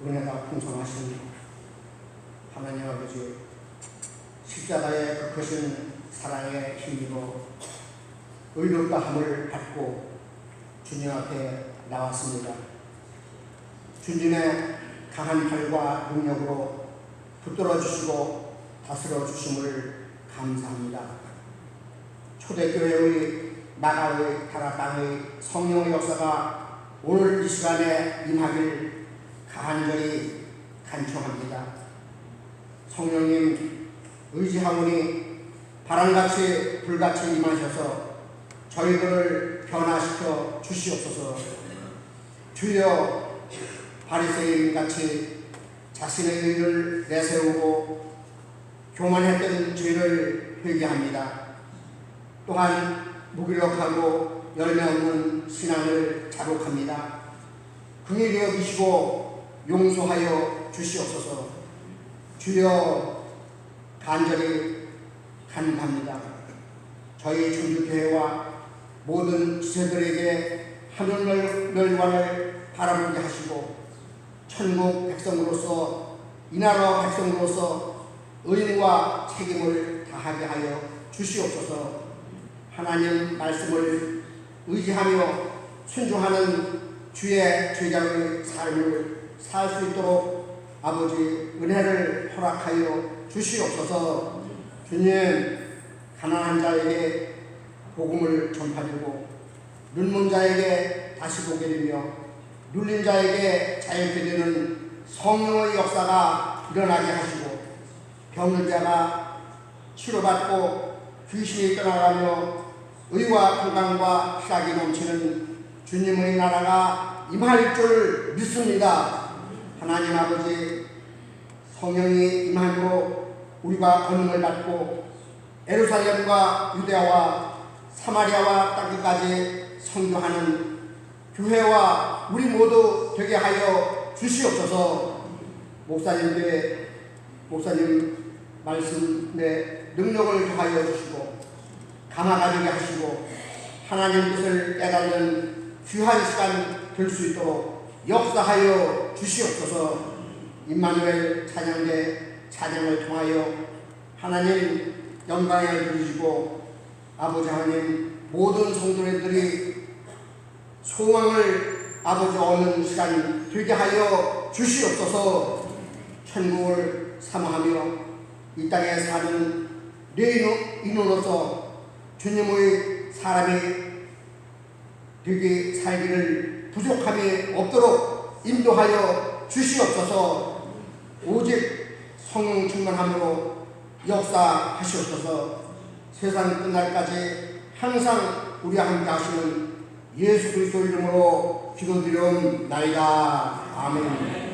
은혜가 풍성하신 하나님 아버지, 십자가의 그 크신 사랑에 힘입어 의롭다함을 받고 주님 앞에 나왔습니다. 주님의 강한 팔과 능력으로 붙들어 주시고 다스려 주심을 감사합니다. 초대교회의 나라의 다락방의 성령의 역사가 오늘 이 시간에 임하길 간절히 간청합니다. 성령님 의지하오니 바람같이 불같이 임하셔서 저희들을 변화시켜 주시옵소서. 주여, 바리새인같이 자신의 의를 내세우고 교만했던 죄를 회개합니다. 또한 무기력하고 열매 없는 신앙을 자복합니다. 긍휼히 여기시고 용서하여 주시옵소서. 주여, 간절히 간구합니다. 저희 충주교회와 모든 지체들에게 하늘 멸관을 바라보게 하시고 천국 백성으로서, 이 나라 백성으로서 의인과 책임을 다하게 하여 주시옵소서. 하나님 말씀을 의지하며 순종하는 주의 제자의 삶을 살 수 있도록 아버지 은혜를 허락하여 주시옵소서. 주님, 가난한 자에게 복음을 전파되고 눈먼 자에게 다시 보게 되며 눌린 자에게 자유케 되는 성령의 역사가 일어나게 하시고 병든 자가 치료받고 귀신이 떠나가며 의와 건강과 희락이 넘치는 주님의 나라가 임할 줄 믿습니다. 하나님 아버지, 성령이 임함으로 우리가 권능을 받고 예루살렘과 유대와 사마리아와 땅끝까지 선교하는 교회와 우리 모두 되게 하여 주시옵소서. 목사님 말씀에 능력을 더하여 주시고 감화가 되게 하시고 하나님 뜻을 깨닫는 귀한 시간 될 수 있도록 역사하여 주시옵소서. 임마누엘 찬양대 찬양을 통하여 하나님 영광을 드리시고 아버지 하나님 모든 성도들이 소망을 아버지 얻는 시간 되게 하여 주시옵소서. 천국을 사모하며 이 땅에 사는 내 인으로서 주님의 사람이 되게 살기를 부족함이 없도록 인도하여 주시옵소서. 오직 성령 충만함으로 역사하시옵소서. 세상 끝날까지 항상 우리와 함께 하시는 예수 그리스도 이름으로 기도드리옵나이다. 아멘.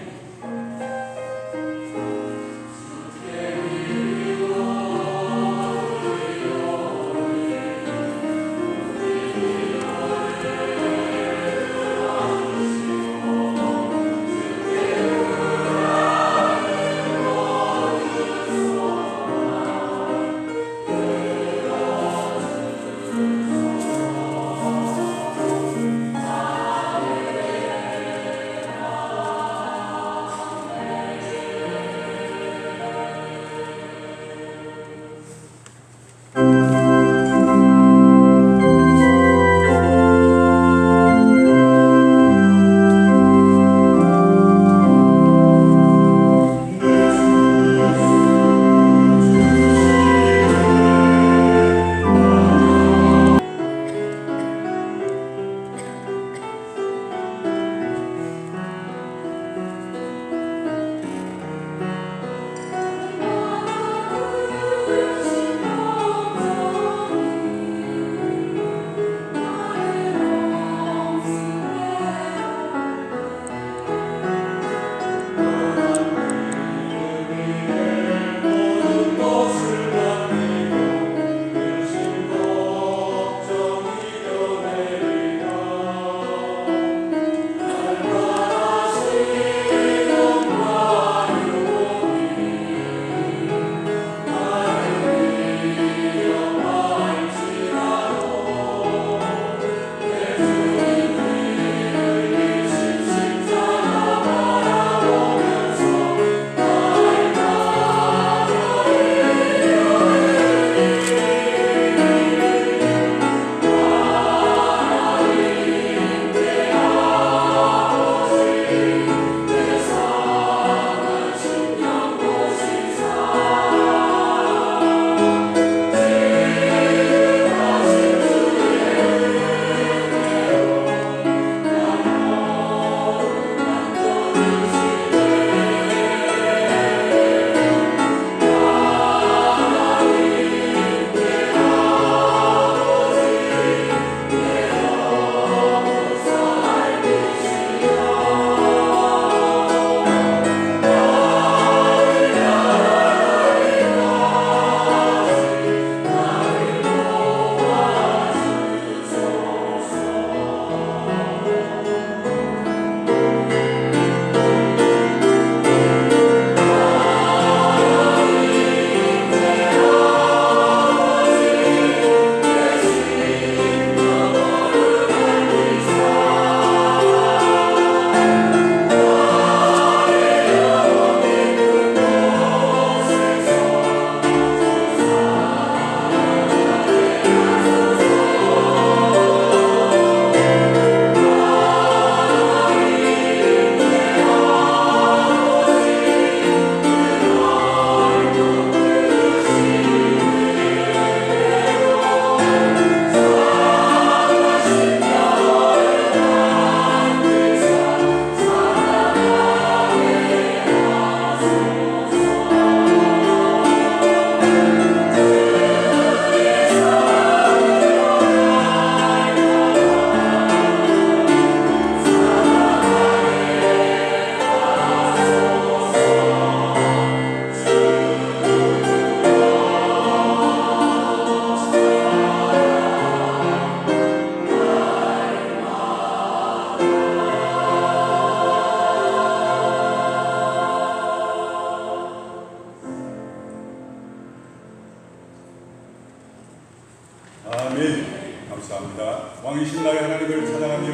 왕이신 나의 하나님을 찬양하며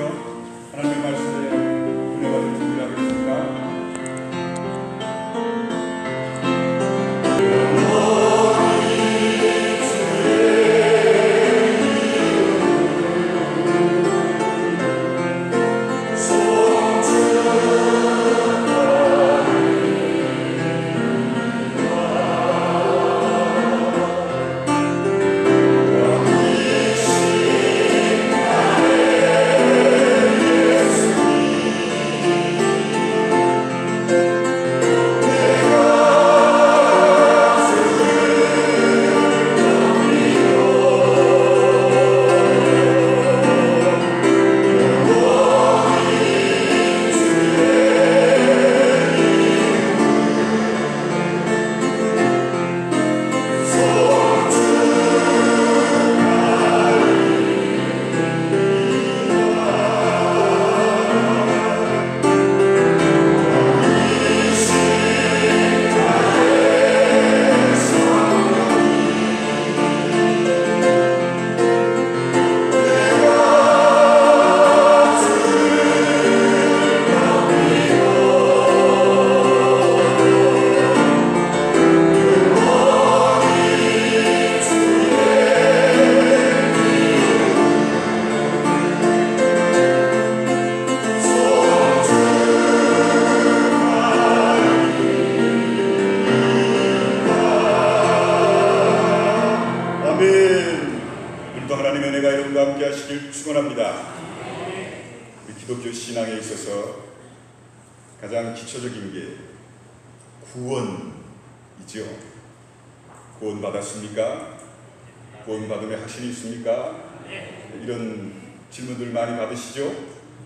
하나님의 말씀에 은혜 받을 준비를 하겠습니다. 오늘도 하나님의 은혜가 여러분과 함께 하시길 축원합니다. 우리 기독교 신앙에 있어서 가장 기초적인 게 구원이죠. 구원 받았습니까? 구원 받음에 확신이 있습니까? 이런 질문들 많이 받으시죠?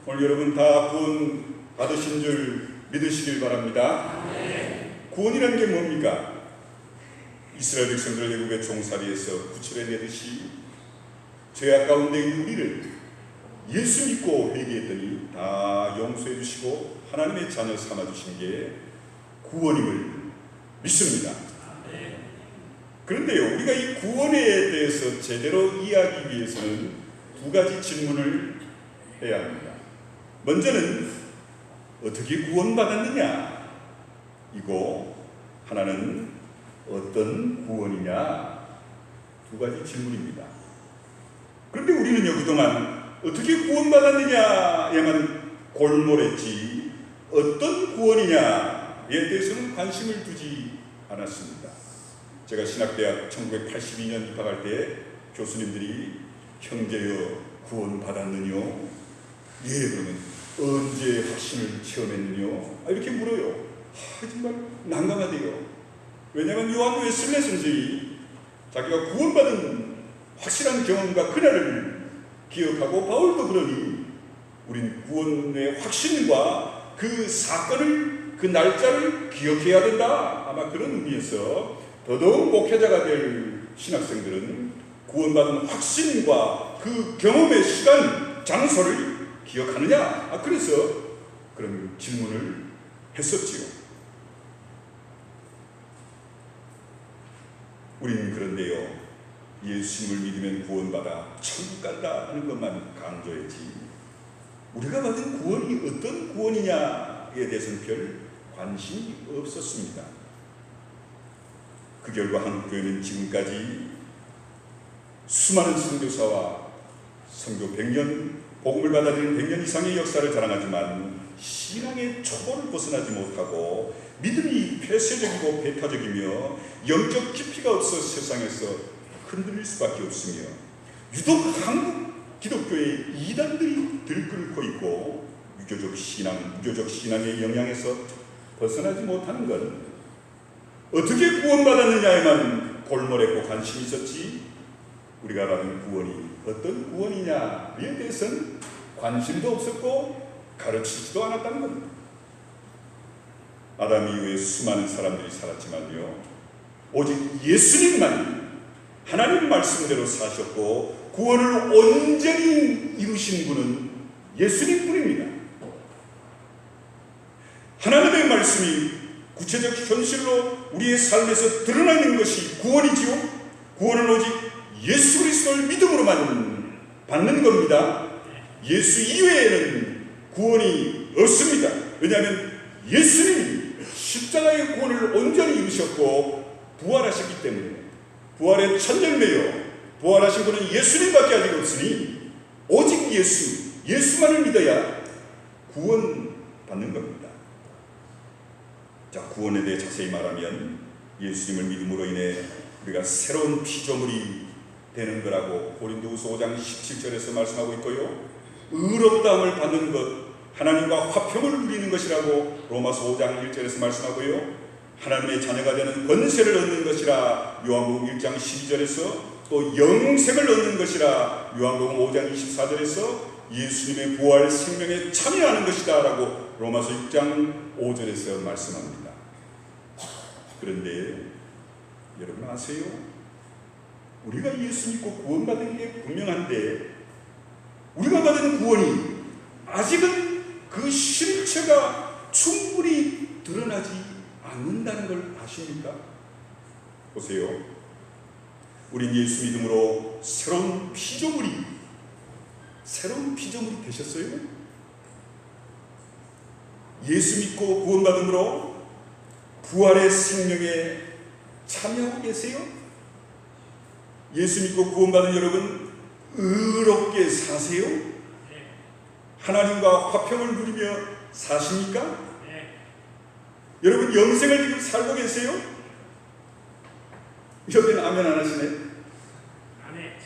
오늘 여러분 다 구원 받으신 줄 믿으시길 바랍니다. 구원이라는 게 뭡니까? 이스라엘 백성들 애굽의 종살이에서 구출해 내듯이 죄악 가운데 있는 우리를 예수 믿고 회개했더니 다 용서해 주시고 하나님의 자녀 삼아 주신 게 구원임을 믿습니다. 그런데요, 우리가 이 구원에 대해서 제대로 이해하기 위해서는 두 가지 질문을 해야 합니다. 먼저는 어떻게 구원받았느냐 이고, 하나는 어떤 구원이냐, 두 가지 질문입니다. 그런데 우리는요, 그동안 어떻게 구원받았느냐에만 골몰했지 어떤 구원이냐에 대해서는 관심을 두지 않았습니다. 제가 신학대학 1982년 입학할 때 교수님들이 형제여 구원받았느뇨? 예, 그러면 언제 확신을 체험했느뇨? 이렇게 물어요. 정말 난감하대요. 왜냐하면 요한 웨슬레 선생이 자기가 구원받은 확실한 경험과 그날을 기억하고, 바울도 그러니 우린 구원의 확신과 그 사건을, 그 날짜를 기억해야 된다. 아마 그런 의미에서 더더욱 목회자가 될 신학생들은 구원받은 확신과 그 경험의 시간, 장소를 기억하느냐? 그래서 그런 질문을 했었지요. 우리는 그런데요, 예수님을 믿으면 구원받아 천국 간다 하는 것만 강조했지, 우리가 받은 구원이 어떤 구원이냐에 대해서는 별 관심이 없었습니다. 그 결과 한국교회는 지금까지 수많은 선교사와 선교 100년, 복음을 받아들인 100년 이상의 역사를 자랑하지만 신앙의 초보를 벗어나지 못하고 믿음이 폐쇄적이고 배타적이며 영적 깊이가 없어 세상에서 흔들릴 수밖에 없으며, 유독 한국 기독교의 이단들이 들끓고 있고 유교적 신앙의 영향에서 벗어나지 못하는 건 어떻게 구원받았느냐에만 골몰했고 관심이 있었지, 우리가 받은 구원이 어떤 구원이냐에 대해서는 관심도 없었고 가르치지도 않았다는 겁니다. 아담 이후에 수많은 사람들이 살았지만요, 오직 예수님만 하나님 말씀대로 사셨고 구원을 온전히 이루신 분은 예수님뿐입니다. 하나님의 말씀이 구체적 현실로 우리의 삶에서 드러나는 것이 구원이지요. 구원은 오직 예수 그리스도를 믿음으로만 받는 겁니다. 예수 이외에는 구원이 없습니다. 왜냐하면 예수님이 십자가의 구원을 온전히 이루셨고 부활하셨기 때문에, 부활의 첫 열매요 부활하신 분은 예수님밖에 아직 없으니 오직 예수만을 믿어야 구원받는 겁니다. 자, 구원에 대해 자세히 말하면 예수님을 믿음으로 인해 우리가 새로운 피조물이 되는 거라고 고린도후서 5장 17절에서 말씀하고 있고요, 의롭다함을 받는 것, 하나님과 화평을 누리는 것이라고 로마서 5장 1절에서 말씀하고요, 하나님의 자녀가 되는 권세를 얻는 것이라 요한복음 1장 12절에서, 또 영생을 얻는 것이라 요한복음 5장 24절에서, 예수님의 부활 생명에 참여하는 것이다 라고 로마서 6장 5절에서 말씀합니다. 그런데 여러분 아세요? 우리가 예수 믿고 구원받은 게 분명한데 우리가 받은 구원이 아직은 그 실체가 충분히 드러나지 않는다는 걸 아십니까? 보세요. 우린 예수 믿음으로 새로운 피조물이 되셨어요? 예수 믿고 구원받음으로 부활의 생명에 참여하고 계세요? 예수 믿고 구원받은 여러분 의롭게 사세요? 하나님과 화평을 누리며 사십니까? 여러분 영생을 지금 살고 계세요? 여기는 아멘 안 하시네? 예.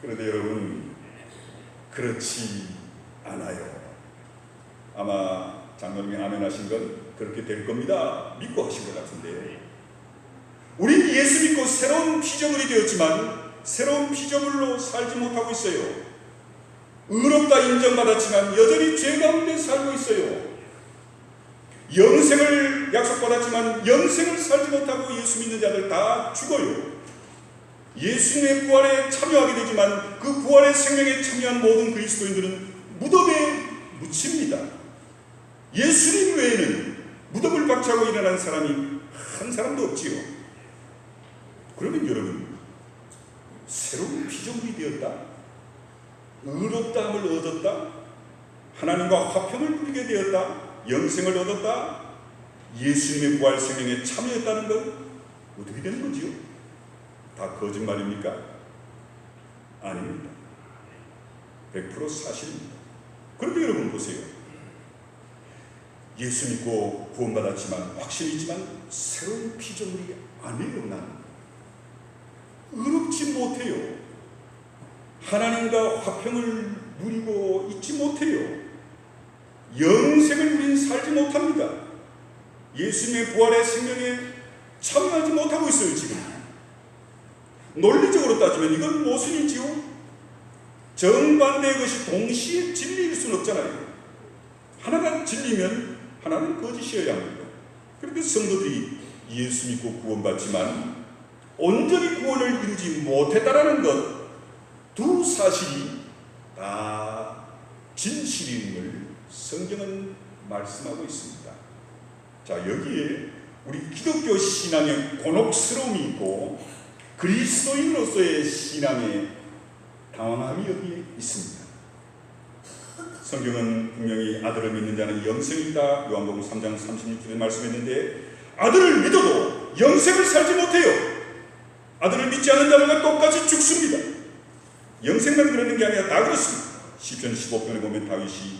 그런데 여러분 그렇지 않아요. 아마 장로님이 아멘 하신 건 그렇게 될 겁니다 믿고 하신 것 같은데, 우린 예수 믿고 새로운 피조물이 되었지만 새로운 피조물로 살지 못하고 있어요. 의롭다 인정받았지만 여전히 죄 가운데 살고 있어요. 영생을 약속받았지만 영생을 살지 못하고 예수 믿는 자들 다 죽어요. 예수님의 부활에 참여하게 되지만 그 부활의 생명에 참여한 모든 그리스도인들은 무덤에 묻힙니다. 예수님 외에는 무덤을 박차고 일어난 사람이 한 사람도 없지요. 그러면 여러분 새로운 피조물이 되었다, 의롭다함을 얻었다, 하나님과 화평을 누리게 되었다, 영생을 얻었다, 예수님의 부활 생명에 참여했다는 건 어떻게 되는 거지요? 다 거짓말입니까? 아닙니다. 100% 사실입니다. 그런데 여러분 보세요. 예수 믿고 구원받았지만 확신이 있지만 새로운 피조물이 아니에요. 난 의롭지 못해요. 하나님과 화평을 누리고 있지 못해요. 영생을 우린 살지 못합니다. 예수님의 부활의 생명에 참여하지 못하고 있어요. 지금 논리적으로 따지면 이건 모순이지요. 정반대의 것이 동시에 진리일 수는 없잖아요. 하나가 진리면 하나는 거짓이어야 합니다. 그런데 성도들이 예수 믿고 구원받지만 온전히 구원을 이루지 못했다라는 것, 두 사실이 다 진실임을 성경은 말씀하고 있습니다. 자, 여기에 우리 기독교 신앙의 곤혹스러움이 있고 그리스도인으로서의 신앙의 당황함이 여기에 있습니다. 성경은 분명히 아들을 믿는 자는 영생이 있다, 요한복음 3장 36절에 말씀했는데 아들을 믿어도 영생을 살지 못해요. 아들을 믿지 않는 자들과 똑같이 죽습니다. 영생만 그러는 게 아니라 다 그렇습니다. 시편 15편에 보면 다윗이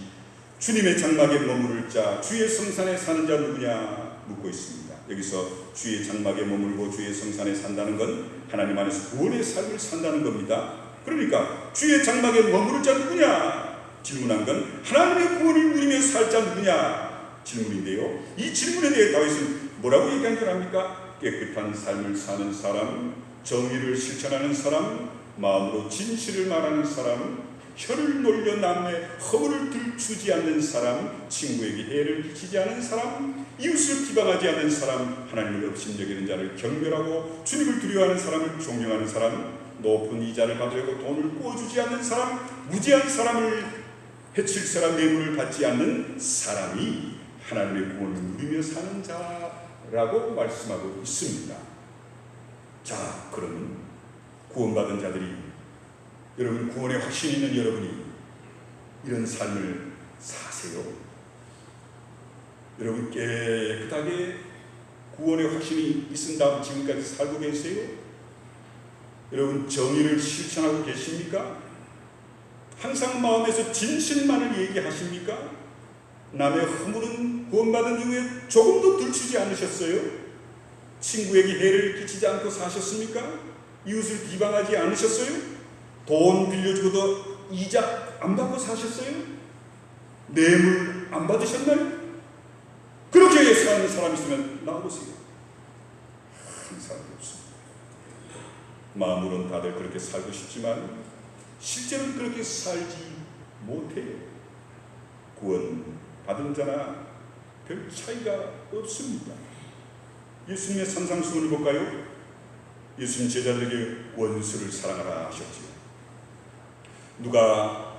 주님의 장막에 머무를 자, 주의 성산에 사는 자 누구냐 묻고 있습니다. 여기서 주의 장막에 머물고 주의 성산에 산다는 건 하나님 안에서 구원의 삶을 산다는 겁니다. 그러니까 주의 장막에 머무를 자 누구냐 질문한 건 하나님의 구원을 누리며 살 자 누구냐 질문인데요. 이 질문에 대해 다윗은 뭐라고 얘기한 줄 압니까? 깨끗한 삶을 사는 사람, 정의를 실천하는 사람, 마음으로 진실을 말하는 사람, 혀를 놀려 남의 허물을 들추지 않는 사람, 친구에게 해를 끼치지 않는 사람, 이웃을 비방하지 않는 사람, 하나님을 업신여기는 자를 경멸하고 주님을 두려워하는 사람을 존경하는 사람, 높은 이자를 받으려고 돈을 구워주지 않는 사람, 무지한 사람을 해칠 사람, 뇌물을 받지 않는 사람이 하나님의 구원을 누리며 사는 자라고 말씀하고 있습니다. 자, 그러면 구원받은 자들이 여러분, 구원의 확신이 있는 여러분이 이런 삶을 사세요. 여러분, 깨끗하게 구원의 확신이 있은 다음 지금까지 살고 계세요? 여러분, 정의를 실천하고 계십니까? 항상 마음에서 진실만을 얘기하십니까? 남의 허물은 구원받은 이후에 조금도 들추지 않으셨어요? 친구에게 해를 끼치지 않고 사셨습니까? 이웃을 비방하지 않으셨어요? 돈 빌려주고도 이자 안 받고 사셨어요? 뇌물 안 받으셨나요? 그렇게 사는 사람 있으면 나와보세요. 한 사람도 없습니다. 마음으로는 다들 그렇게 살고 싶지만 실제로는 그렇게 살지 못해요. 구원 받은 자나 별 차이가 없습니다. 예수님의 산상수훈을 볼까요? 예수님 제자들에게 원수를 사랑하라 하셨지요. 누가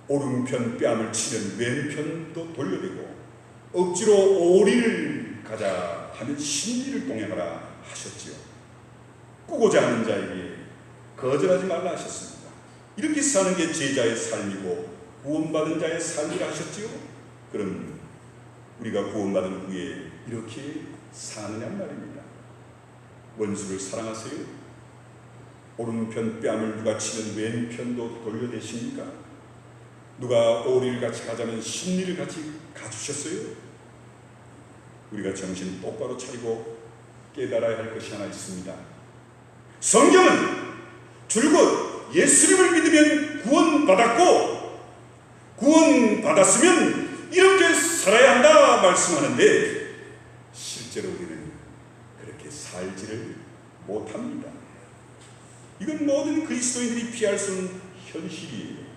오른편 뺨을 치면 왼편도 돌려대고 억지로 오리를 가자 하면 십리를 동행하라 하셨지요. 꾸고자 하는 자에게 거절하지 말라 하셨습니다. 이렇게 사는 게 제자의 삶이고 구원받은 자의 삶이라 하셨지요. 그럼 우리가 구원받은 후에 이렇게 사느냐 말입니다. 원수를 사랑하세요? 오른편 뺨을 누가 치면 왼편도 돌려대십니까? 누가 오리를 같이 가자면 십리를 같이 가주셨어요? 우리가 정신 똑바로 차리고 깨달아야 할 것이 하나 있습니다. 성경은 줄곧 예수님을 믿으면 구원받았고 구원받았으면 이렇게 살아야 한다 말씀하는데 실제로 우리는 그렇게 살지를 못합니다. 이건 모든 그리스도인들이 피할 수 없는 현실이에요.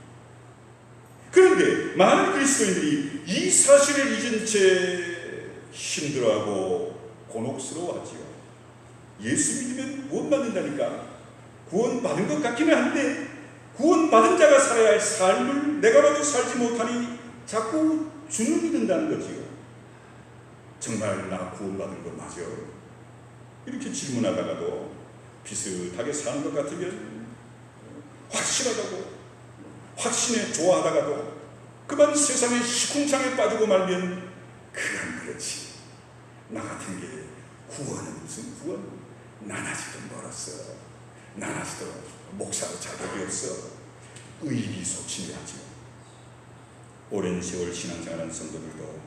그런데 많은 그리스도인들이 이 사실을 잊은 채 힘들어하고 곤혹스러워하지요. 예수 믿으면 구원받는다니까. 구원받은 것 같기는 한데 구원받은 자가 살아야 할 삶을 내가라도 살지 못하니 자꾸 주눅이 든다는 거지요. 정말 나 구원받은 거 맞아? 이렇게 질문하다가도 비슷하게 사는 것 같으면 확실하다고 확신에 좋아하다가도 그만 세상의 시궁창에 빠지고 말면 그건 그렇지. 나 같은 게 구원은 무슨 구원? 난 아직도 멀었어. 난 아직도 목사로 자격이 없어. 의기소침해하죠. 오랜 세월 신앙생활하는 성도들도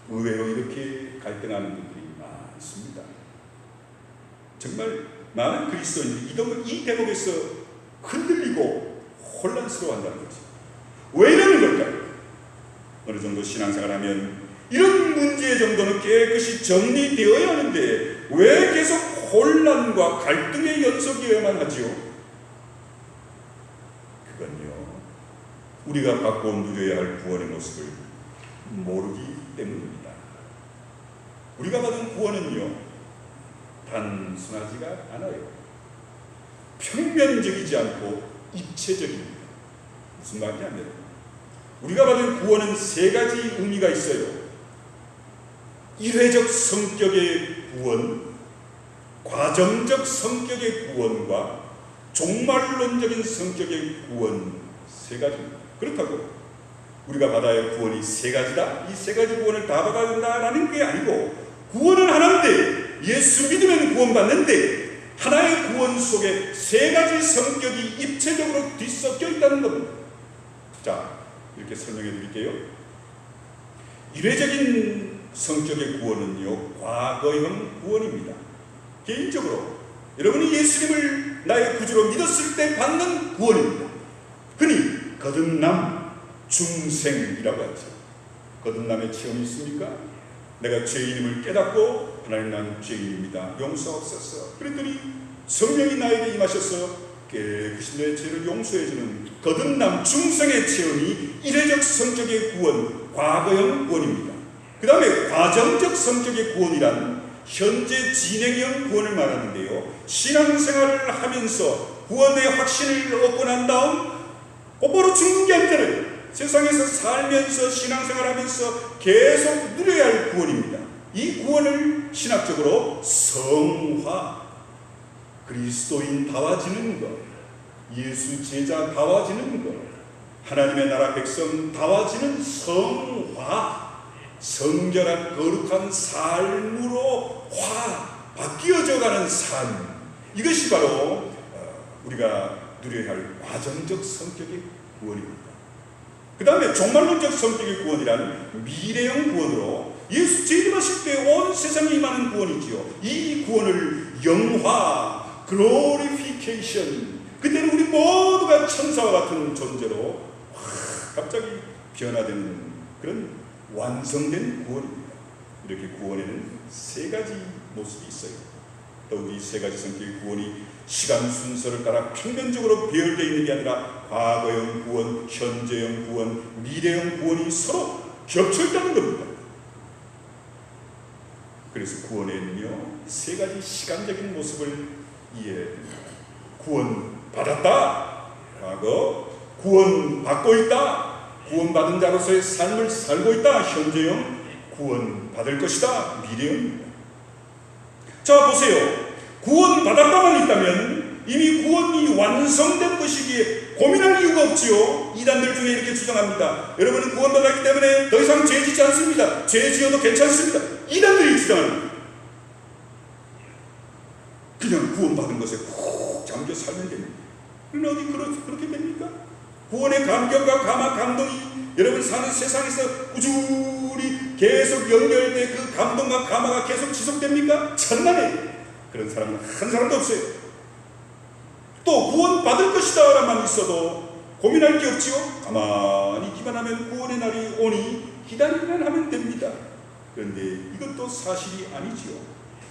의외로 이렇게 갈등하는 분들이 많습니다. 정말 많은 그리스도인들이 이 대목에서 흔들리고 혼란스러워한다는 거죠. 왜 이러는 걸까요? 어느 정도 신앙생활하면 이런 문제 정도는 깨끗이 정리되어야 하는데 왜 계속 혼란과 갈등의 연속이어야만 하지요? 그건요, 우리가 갖고 누려야 할 구원의 모습을 모르기 때문입니다. 우리가 받은 구원은요, 단순하지가 않아요. 평면적이지 않고 입체적입니다. 무슨 말이냐면 우리가 받은 구원은 세 가지 의미가 있어요. 일회적 성격의 구원, 과정적 성격의 구원과 종말론적인 성격의 구원, 세 가지입니다. 그렇다고 우리가 받아야 할 구원이 세 가지다, 이 세 가지 구원을 다 받아야 된다라는 게 아니고 구원은 하나인데 예수 믿으면 구원받는데 하나의 구원 속에 세 가지 성격이 입체적으로 뒤섞여 있다는 겁니다. 자, 이렇게 설명해 드릴게요. 일회적인 성격의 구원은요, 과거형 구원입니다. 개인적으로 여러분이 예수님을 나의 구주로 믿었을 때 받는 구원입니다. 흔히 거듭남, 중생이라고 하죠. 거듭남의 체험이 있습니까? 내가 죄인임을 깨닫고 하나님 난 죄인입니다. 용서하옵소서. 그랬더니 성령이 나에게 임하셔서 깨끗이 내 죄를 용서해주는 거듭남 중생의 체험이 일회적 성격의 구원, 과거형 구원입니다. 그 다음에 과정적 성격의 구원이란 현재 진행형 구원을 말하는데요, 신앙생활을 하면서 구원의 확신을 얻고 난 다음 곧바로 죽는 게 아니잖아요. 세상에서 살면서 신앙생활하면서 계속 누려야 할 구원입니다. 이 구원을 신학적으로 성화, 그리스도인다워지는 것, 예수 제자다워지는 것, 하나님의 나라 백성다워지는 성화, 성결한 거룩한 삶으로 바뀌어져가는 삶, 이것이 바로 우리가 누려야 할 과정적 성격의 구원입니다. 그 다음에 종말론적 성격의 구원이란 미래형 구원으로 예수 재림하실 때 온 세상에 임하는 구원이지요. 이 구원을 영화, 글로리피케이션, 그때는 우리 모두가 천사와 같은 존재로 갑자기 변화되는 그런 완성된 구원입니다. 이렇게 구원에는 세 가지 모습이 있어요. 더욱 이 세 가지 성격의 구원이 시간 순서를 따라 평면적으로 배열되어 있는 게 아니라 과거형 구원, 현재형 구원, 미래형 구원이 서로 겹쳐 있다는 겁니다. 그래서 구원에는요, 세 가지 시간적인 모습을 이해해야 됩니다. 구원 받았다, 과거. 구원 받고 있다, 구원 받은 자로서의 삶을 살고 있다, 현재형. 구원 받을 것이다, 미래형입니다. 자, 보세요. 구원 받았다만 있다면 이미 구원이 완성된 것이기에 고민할 이유가 없지요. 이단들 중에 이렇게 주장합니다. 여러분은 구원 받았기 때문에 더 이상 죄 짓지 않습니다. 죄 지어도 괜찮습니다. 이단들이 주장합니다. 그냥 구원 받은 것에 푹 잠겨 살면 됩니다. 그러나 어디 그렇게 됩니까? 구원의 감격과 감동이 여러분 사는 세상에서 꾸준히 계속 연결돼 그 감동과 감화가 계속 지속됩니까? 천만에 그런 사람은 한 사람도 없어요. 또 구원 받을 것이다 라만 있어도 고민할 게 없지요. 가만히 기만하면 구원의 날이 오니 기다리기만 하면 됩니다. 그런데 이것도 사실이 아니지요.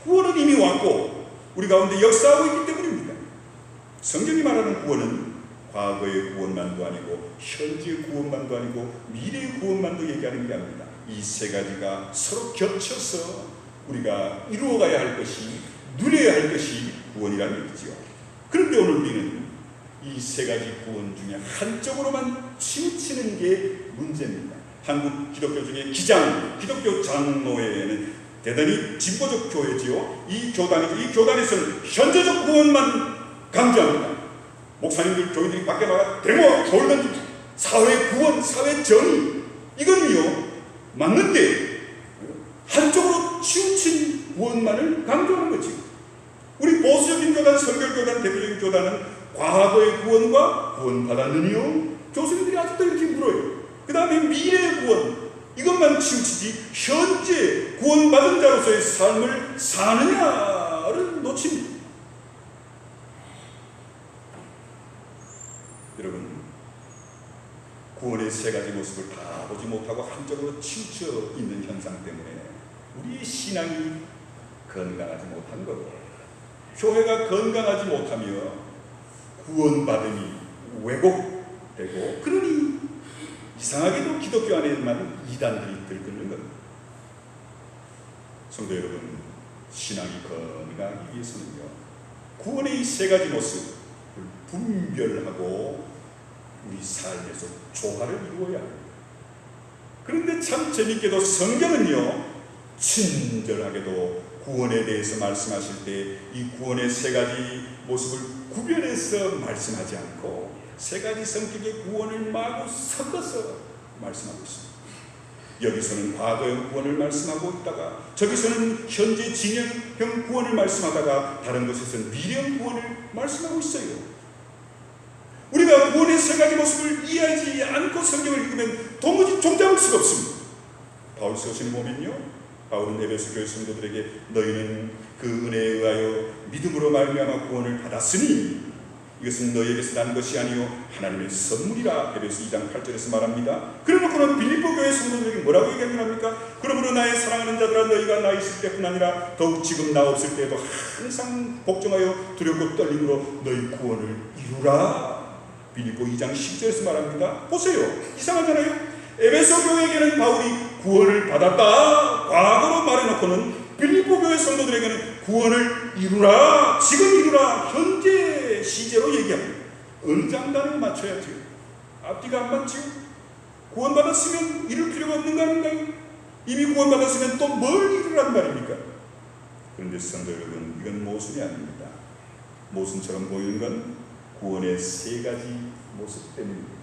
구원은 이미 왔고 우리 가운데 역사하고 있기 때문입니다. 성경이 말하는 구원은 과거의 구원만도 아니고 현재의 구원만도 아니고 미래의 구원만도 얘기하는 게 아닙니다. 이 세 가지가 서로 겹쳐서 우리가 이루어가야 할 것이, 누려야 할 것이 구원이라는 얘기죠. 그런데 오늘 우리는 이 세 가지 구원 중에 한쪽으로만 치우치는 게 문제입니다. 한국 기독교 중에 기독교 장로회에는 대단히 진보적 교회지요. 이 교단에서는 현재적 구원만 강조합니다. 목사님들, 교인들이 밖에 나가 데모와 돌 던지고 사회 구원, 사회 정의, 이건요 맞는데 한쪽으로 치우친 구원만을 강조하는 거지. 우리 보수적인 교단, 선결교단, 대표적인 교단은 과거의 구원과 구원받았느니요? 교수님들이 아직도 이렇게 물어요. 그 다음에 미래의 구원, 이것만 치우치지 현재 구원받은 자로서의 삶을 사느냐를 놓칩니다. 여러분, 구원의 세 가지 모습을 다 보지 못하고 한쪽으로 치우쳐 있는 현상 때문에 우리의 신앙이 건강하지 못한 거고, 교회가 건강하지 못하며 구원받음이 왜곡되고, 그러니 이상하게도 기독교 안에만 이단들이 들끓는 겁니다. 성도 여러분, 신앙이 건강하기 위해서는요, 구원의 이 세 가지 모습을 분별하고 우리 삶에서 조화를 이루어야 합니다. 그런데 참 재밌게도 성경은요, 친절하게도 구원에 대해서 말씀하실 때 이 구원의 세 가지 모습을 구별해서 말씀하지 않고 세 가지 성격의 구원을 마구 섞어서 말씀하고 있습니다. 여기서는 과거형 구원을 말씀하고 있다가 저기서는 현재 진행형 구원을 말씀하다가 다른 곳에서는 미래형 구원을 말씀하고 있어요. 우리가 구원의 세 가지 모습을 이해하지 않고 성경을 읽으면 도무지 종잡을 수가 없습니다. 바울 서신을 보면요, 바울은 에베소 교회 성도들에게 너희는 그 은혜에 의하여 믿음으로 말미암아 구원을 받았으니 이것은 너희에게서 난 것이 아니요 하나님의 선물이라 에베소 2장 8절에서 말합니다. 그러놓고는 빌립보 교회 성도들에게 뭐라고 얘기합니까? 그러므로 나의 사랑하는 자들아, 너희가 나 있을 때뿐 아니라 더욱 지금 나 없을 때에도 항상 복종하여 두렵고 떨림으로 너희 구원을 이루라. 빌립보 2장 10절에서 말합니다. 보세요, 이상하잖아요. 에베소 교회에게는 바울이 구원을 받았다 과거로 말해놓고는 빌립보 교회 성도들에게는 구원을 이루라, 지금 이루라, 현재 시제로 얘기합니다. 어느 장단에 맞춰야죠? 앞뒤가 안 맞죠? 구원받았으면 이룰 필요가 없는 거 아닌가요? 이미 구원받았으면 또 뭘 이루란 말입니까? 그런데 성도 여러분, 이건 모순이 아닙니다. 모순처럼 보이는 건 구원의 세 가지 모습 때문입니다.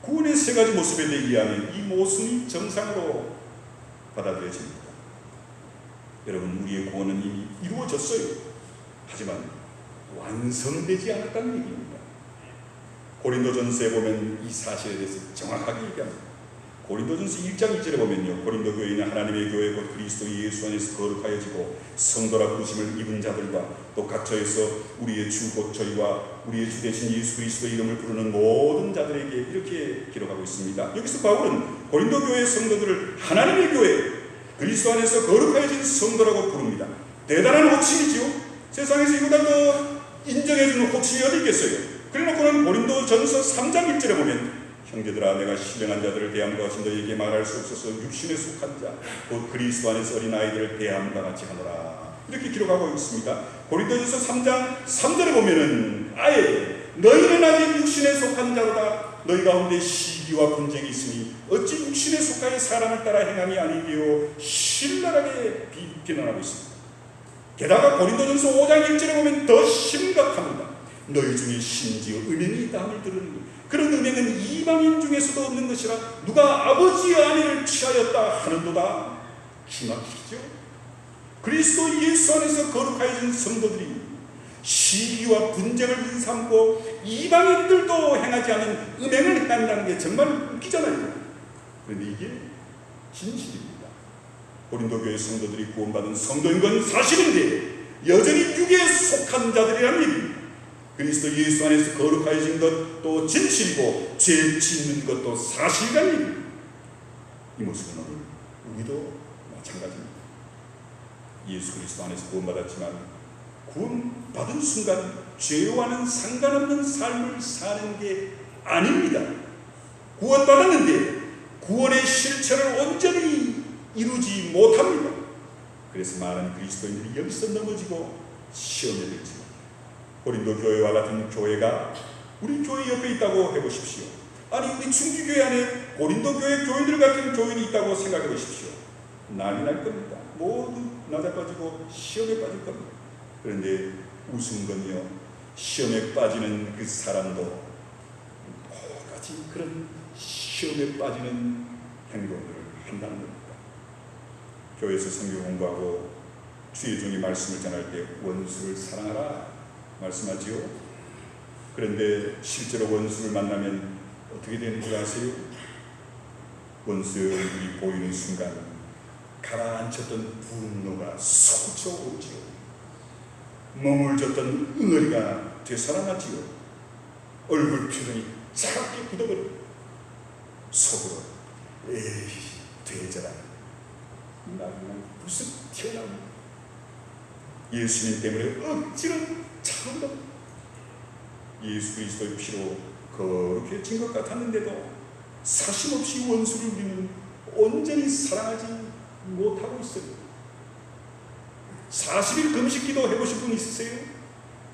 구원의 세 가지 모습에 대해 이해하면 이 모순이 정상으로 받아들여집니다. 여러분, 우리의 구원은 이미 이루어졌어요. 하지만 완성되지 않았다는 얘기입니다. 고린도전서에 보면 이 사실에 대해서 정확하게 얘기합니다. 고린도전서 1장 2절에 보면요, 고린도 교회는 하나님의 교회 곧 그리스도 예수 안에서 거룩하여지고 성도라 부르심을 입은 자들과 또 각처에서 우리의 주 곧 저희와 우리의 주 되신 예수 그리스도의 이름을 부르는 모든 자들에게 이렇게 기록하고 있습니다. 여기서 바울은 고린도 교회 성도들을 하나님의 교회 그리스도 안에서 거룩하여진 성도라고 부릅니다. 대단한 호칭이지요. 세상에서 이보다 더 인정해주는 호칭이 어디 있겠어요. 그래놓고는 고린도전서 3장 1절에 보면 형제들아, 내가 신령한 자들을 대함과 같이 너에게 말할 수 없어서 육신에 속한 자 곧 그리스도 안에서 어린 아이들을 대함과 같이 하노라, 이렇게 기록하고 있습니다. 고린도전서 3장 3절에 보면은 아예 너희는 아직 육신에 속한 자로다. 너희 가운데 시기와 분쟁이 있으니 어찌 육신에 속하여 사람을 따라 행함이 아니게요. 신랄하게 비난하고 있습니다. 게다가 고린도전서 5장 1절에 보면 더 심각합니다. 너희 중에 심지어 음행이 있다 함을 들으니 그런 음행은 이방인 중에서도 없는 것이라 누가 아버지의 아내를 취하였다 하는도다. 기막히죠. 그리스도 예수 안에서 거룩하여진 성도들이 시기와 분쟁을 일삼고 이방인들도 행하지 않은 음행을 행한다는 게 정말 웃기잖아요. 그런데 이게 진실입니다. 고린도 교회 성도들이 구원받은 성도인 건 사실인데 여전히 육에 속한 자들이라는 얘기입니다. 그리스도 예수 안에서 거룩하여진 것도 진실이고 죄 짓는 것도 사실이라는 이 모습은 오늘 우리도 마찬가지입니다. 예수 그리스도 안에서 구원받았지만 구원받은 순간 죄와는 상관없는 삶을 사는 게 아닙니다. 구원받았는데 구원의 실체를 온전히 이루지 못합니다. 그래서 많은 그리스도인들이 여기서 넘어지고 시험에 들지. 고린도 교회와 같은 교회가 우리 교회 옆에 있다고 해보십시오. 아니, 우리 충주교회 안에 고린도 교회 교인들 같은 교인이 있다고 생각해 보십시오. 난리 날 겁니다. 모두 낮아빠지고 시험에 빠질 겁니다. 그런데 웃은 건요, 시험에 빠지는 그 사람도 똑같이 그런 시험에 빠지는 행동들을 한다는 겁니다. 교회에서 성경 공부하고 주의 종이 말씀을 전할 때 원수를 사랑하라 말씀하지요. 그런데 실제로 원수를 만나면 어떻게 되는 줄 아세요? 원수의 얼굴이 보이는 순간 가라앉혔던 분노가 솟아오르지요. 머물졌던 응어리가 되살아나지요. 얼굴 표정이 차갑게 굳어버려. 속으로 에이 되져라, 나는 무슨 튀어나오는 예수님 때문에 억지로 참다. 예수 그리스도의 피로 거룩해진 것 같았는데도 사심없이 원수를 우리는 온전히 사랑하지 못하고 있어요. 40일 금식기도 해보신 분 있으세요?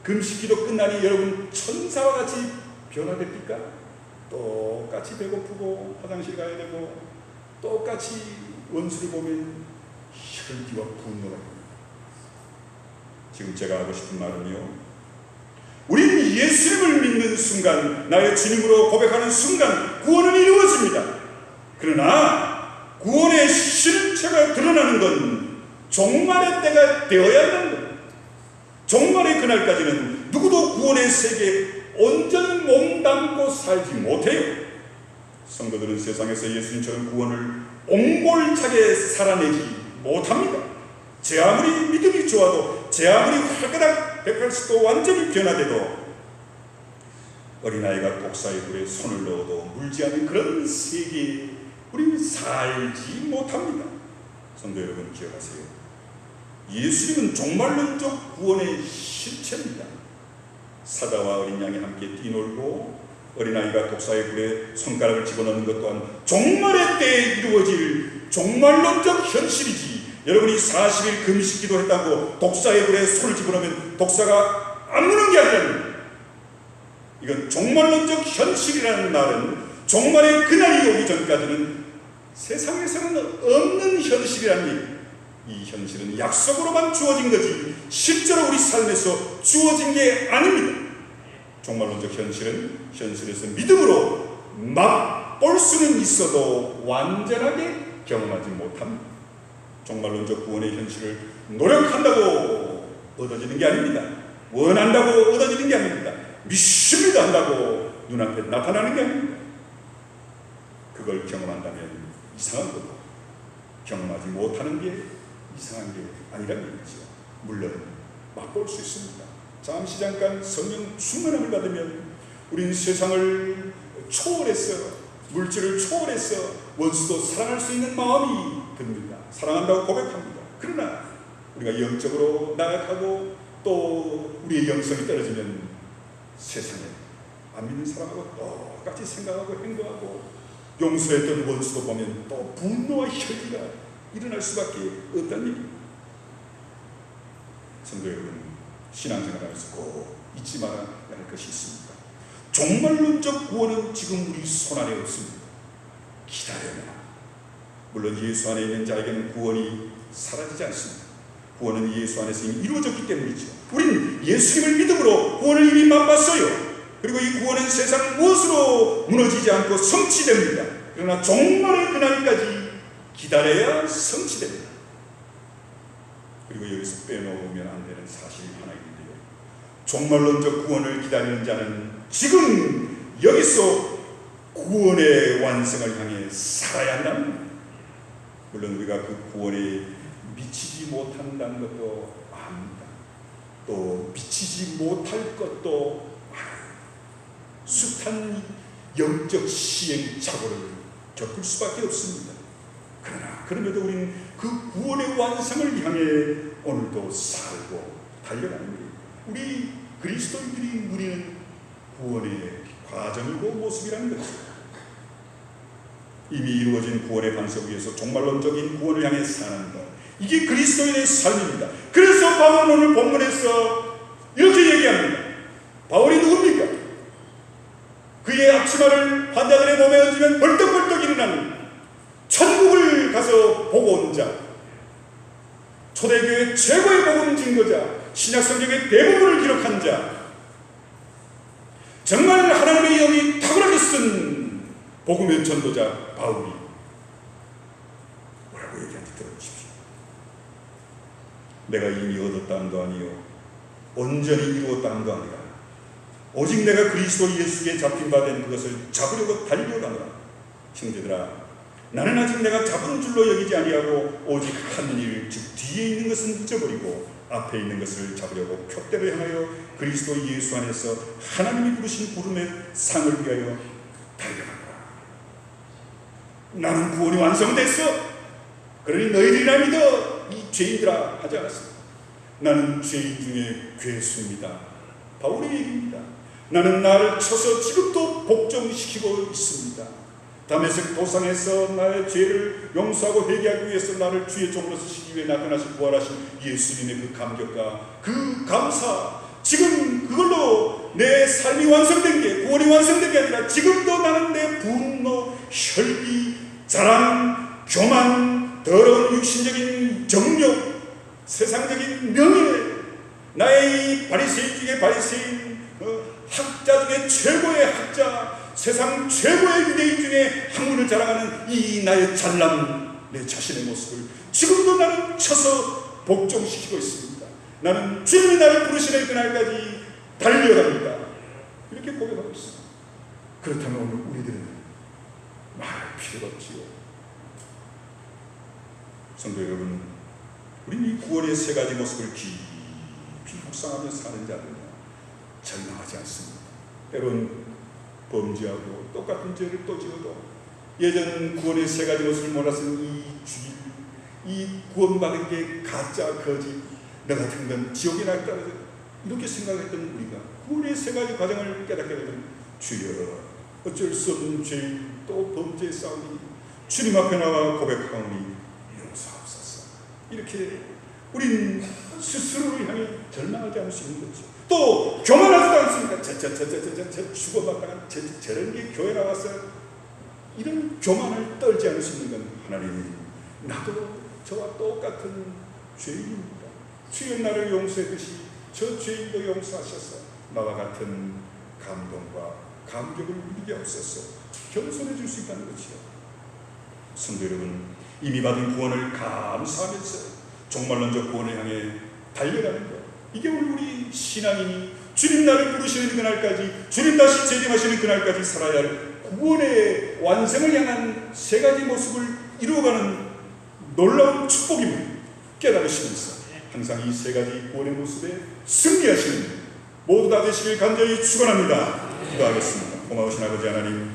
금식기도 끝나니 여러분 천사와 같이 변화됩니까? 똑같이 배고프고 화장실 가야 되고 똑같이 원수를 보면 혈기와 분노가 됩니다. 지금 제가 하고 싶은 말은요, 우리는 예수님을 믿는 순간, 나의 주님으로 고백하는 순간 구원은 이루어집니다. 그러나 구원의 실체가 드러나는 건 종말의 때가 되어야 한다는 겁니다. 종말의 그날까지는 누구도 구원의 세계에 온전히 몸담고 살지 못해요. 성도들은 세상에서 예수님처럼 구원을 옹골차게 살아내지 못합니다. 제 아무리 믿음이 좋아도, 제 아무리 활가닥 180도 완전히 변화돼도, 어린아이가 독사의 불에 손을 넣어도 물지 않는 그런 세계에 우리는 살지 못합니다. 성도 여러분, 기억하세요. 예수님은 종말론적 구원의 실체입니다. 사자와 어린 양이 함께 뛰놀고 어린아이가 독사의 불에 손가락을 집어넣는 것 또한 종말의 때에 이루어질 종말론적 현실이지, 여러분이 40일 금식기도 했다고 독사의 불에 손을 집어넣으면 독사가 안 무는 게 아니라, 이건 종말론적 현실이라는 말은 종말의 그날이 오기 전까지는 세상에서는 없는 현실이라는 얘기. 이 현실은 약속으로만 주어진 거지 실제로 우리 삶에서 주어진 게 아닙니다. 종말론적 현실에서 믿음으로 맛볼 수는 있어도 완전하게 경험하지 못합니다. 종말론적 구원의 현실을 노력한다고 얻어지는 게 아닙니다. 원한다고 얻어지는 게 아닙니다. 믿습니다 한다고 눈앞에 나타나는 게 아닙니다. 그걸 경험한다면 이상한 거고 경험하지 못하는 게 이상한 게 아니라는 얘기죠. 물론 맛볼 수 있습니다. 잠시 잠깐 성령 충만함을 받으면 우린 세상을 초월해서 물질을 초월해서 원수도 사랑할 수 있는 마음이 듭니다. 사랑한다고 고백합니다. 그러나 우리가 영적으로 나약하고 또 우리의 영성이 떨어지면 세상에 안 믿는 사람하고 똑같이 생각하고 행동하고 용서했던 원수도 보면 또 분노와 혈기가 일어날 수밖에 없다는 얘기입니다. 성도 여러분, 신앙생활하면서 꼭 잊지 말아야 할 것이 있습니다. 종말론적 구원은 지금 우리 손안에 없습니다. 기다려라. 물론 예수 안에 있는 자에게는 구원이 사라지지 않습니다. 구원은 예수 안에서 이미 이루어졌기 때문이죠. 우린 예수님을 믿음으로 구원을 이미 맛봤어요. 그리고 이 구원은 세상 무엇으로 무너지지 않고 성취됩니다. 그러나 종말의 그날까지 기다려야 성취됩니다. 그리고 여기서 빼놓으면 안 되는 사실이 하나 있는데요. 종말론적 구원을 기다리는 자는 지금 여기서 구원의 완성을 향해 살아야 한다는 겁니다. 물론 우리가 그 구원에 미치지 못한다는 것도 압니다. 또 미치지 못할 것도 숱한 영적 시행착오를 겪을 수밖에 없습니다. 그러나 그럼에도 우리는 그 구원의 완성을 향해 오늘도 살고 달려가는 거예요. 우리 그리스도인들이 누리는 구원의 과정이고 모습이라는 것이죠. 이미 이루어진 구원의 방식을 위해서 종말론적인 구원을 향해 사는 것, 이게 그리스도인의 삶입니다. 그래서 바울은 오늘 본문에서 이렇게 얘기합니다. 바울이 누굽니까? 그의 앞치마를 환자들의 몸에 얹으면 벌떡벌떡 일어나는 천국을 가서 보고 온 자, 초대교회 최고의 복음 증거자, 신약성경의 대부분을 기록한 자, 정말 하나님의 영이 탁월하게 쓴 복음의 전도자 바울이 뭐라고 얘기하는지 들어보십시오. 내가 이미 얻었다 함도 아니요 온전히 이루었다 함도 아니라 오직 내가 그리스도 예수께 잡힌 바 된 그것을 잡으려고 달려가노라. 형제들아, 나는 아직 내가 잡은 줄로 여기지 아니하고 오직 한 일, 즉 뒤에 있는 것은 잊어버리고 앞에 있는 것을 잡으려고 표대를 향하여 그리스도 예수 안에서 하나님이 부르신 부름의 상을 위하여 달려가노라. 나는 구원이 완성됐어. 그러니 너희들이나 믿어. 이 죄인들아 하지 않았습니다. 나는 죄인 중에 괴수입니다. 바울의 얘기입니다. 나는 나를 쳐서 지금도 복종시키고 있습니다. 다메섹 도상에서 나의 죄를 용서하고 회개하기 위해서 나를 주의 종으로 쓰시기 위해 나타나신 부활하신 예수님의 그 감격과 그 감사, 지금 그걸로 내 삶이 완성된 게, 구원이 완성된 게 아니라 지금도 나는 내 분노, 혈기, 자랑, 교만, 더러운 육신적인 정욕, 세상적인 명예, 나의 이 바리새인 중에 바리새인, 학자 중에 최고의 학자, 세상 최고의 유대인 중에 학문을 자랑하는 이 나의 잘남, 내 자신의 모습을 지금도 나는 쳐서 복종시키고 있습니다. 나는 주님이 나를 부르시는 그날까지 달려갑니다. 이렇게 고백하고 있습니다. 그렇다면 오늘 우리들은 말할 필요가 없지요. 성도 여러분, 우리는 이 구원의 세 가지 모습을 깊이 묵상하며 사는 자들은 절망하지 않습니다. 때론 범죄하고 똑같은 죄를 또 지어도 예전 구원의 세 가지 모습을 몰랐으면 이 구원받은 게 가짜 거짓, 너 같은 건 지옥에 날 떨어져, 이렇게 생각했던 우리가 구원의 세 가지 과정을 깨닫게 되면 주여 어쩔 수 없는 죄인 또 범죄에 싸우니 주님 앞에 나와 고백하오니 용서하옵소서. 이렇게 우린 스스로를 향해 절망하지 않을 수 있는 거죠. 또 교만하지도 않습니다. 저 죽어봤다가 저런 게 교회 나와서 이런 교만을 떨지 않을 수 있는 건 하나님, 나도 저와 똑같은 죄인입니다. 주여 나를 용서했듯이 저 죄인도 용서하셔서 나와 같은 감동과 감격을 누리게 하옵소서. 겸손해 줄 수 있다는 것이요. 성도 여러분, 이미 받은 구원을 감사하면서 정말로 저 구원을 향해 달려가는 것, 이게 우리 신앙인이 주님 나를 부르시는 그날까지, 주님 다시 재림하시는 그날까지 살아야 할 구원의 완성을 향한 세 가지 모습을 이루어가는 놀라운 축복임을 깨달으시면서 항상 이 세 가지 구원의 모습에 승리하시는 모두 다 되시길 간절히 축원합니다. 기도하겠습니다. 고마우신 아버지 하나님,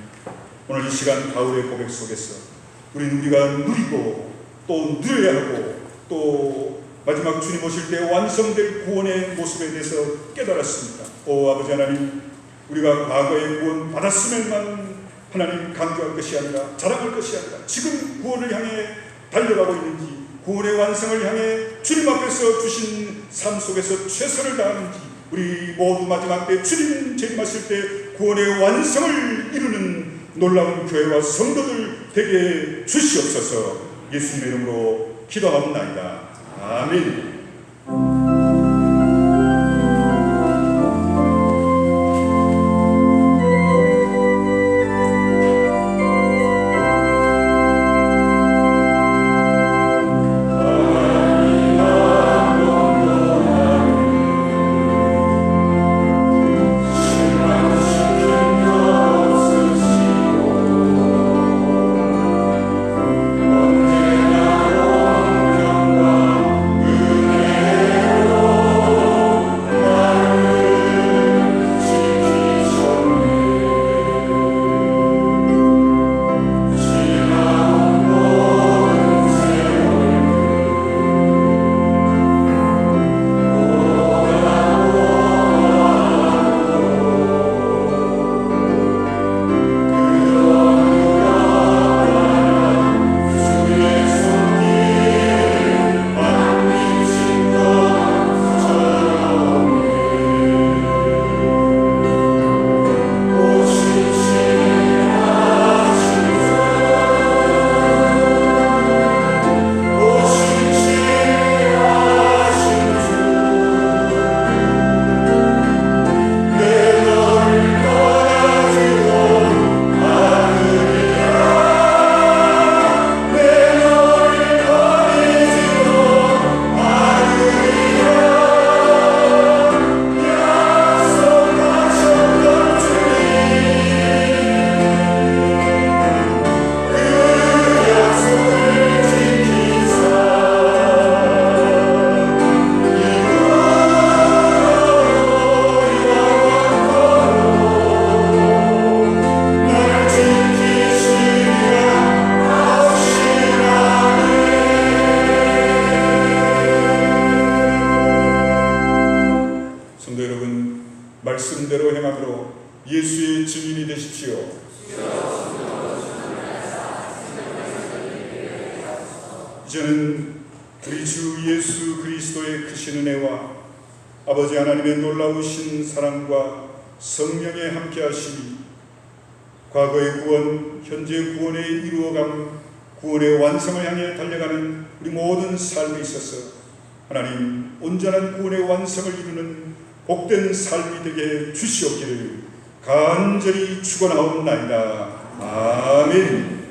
오늘 이 시간 바울의 고백 속에서 우리가 누리고 또 누려야 하고 또 마지막 주님 오실 때 완성될 구원의 모습에 대해서 깨달았습니다. 오 아버지 하나님, 우리가 과거에 구원 받았음에만 하나님 강조할 것이 아니라 자랑할 것이 아니라 지금 구원을 향해 달려가고 있는지, 구원의 완성을 향해 주님 앞에서 주신 삶 속에서 최선을 다하는지, 우리 모두 마지막 때 주님 재림하실 때 구원의 완성을 이루는 놀라운 교회와 성도들 되게 주시옵소서. 예수님의 이름으로 기도하옵나이다. 아멘. 말씀대로 행함으로 예수의 증인이 되십시오. 이제는 우리 주 예수 그리스도의 크신 은혜와 아버지 하나님의 놀라우신 사랑과 성령의 함께하심이 과거의 구원, 현재 구원의 이루어감, 구원의 완성을 향해 달려가는 우리 모든 삶에 있어서 하나님 온전한 구원의 완성을 이루는 복된 삶이 되게 주시옵기를 간절히 축원하옵나이다. 아멘.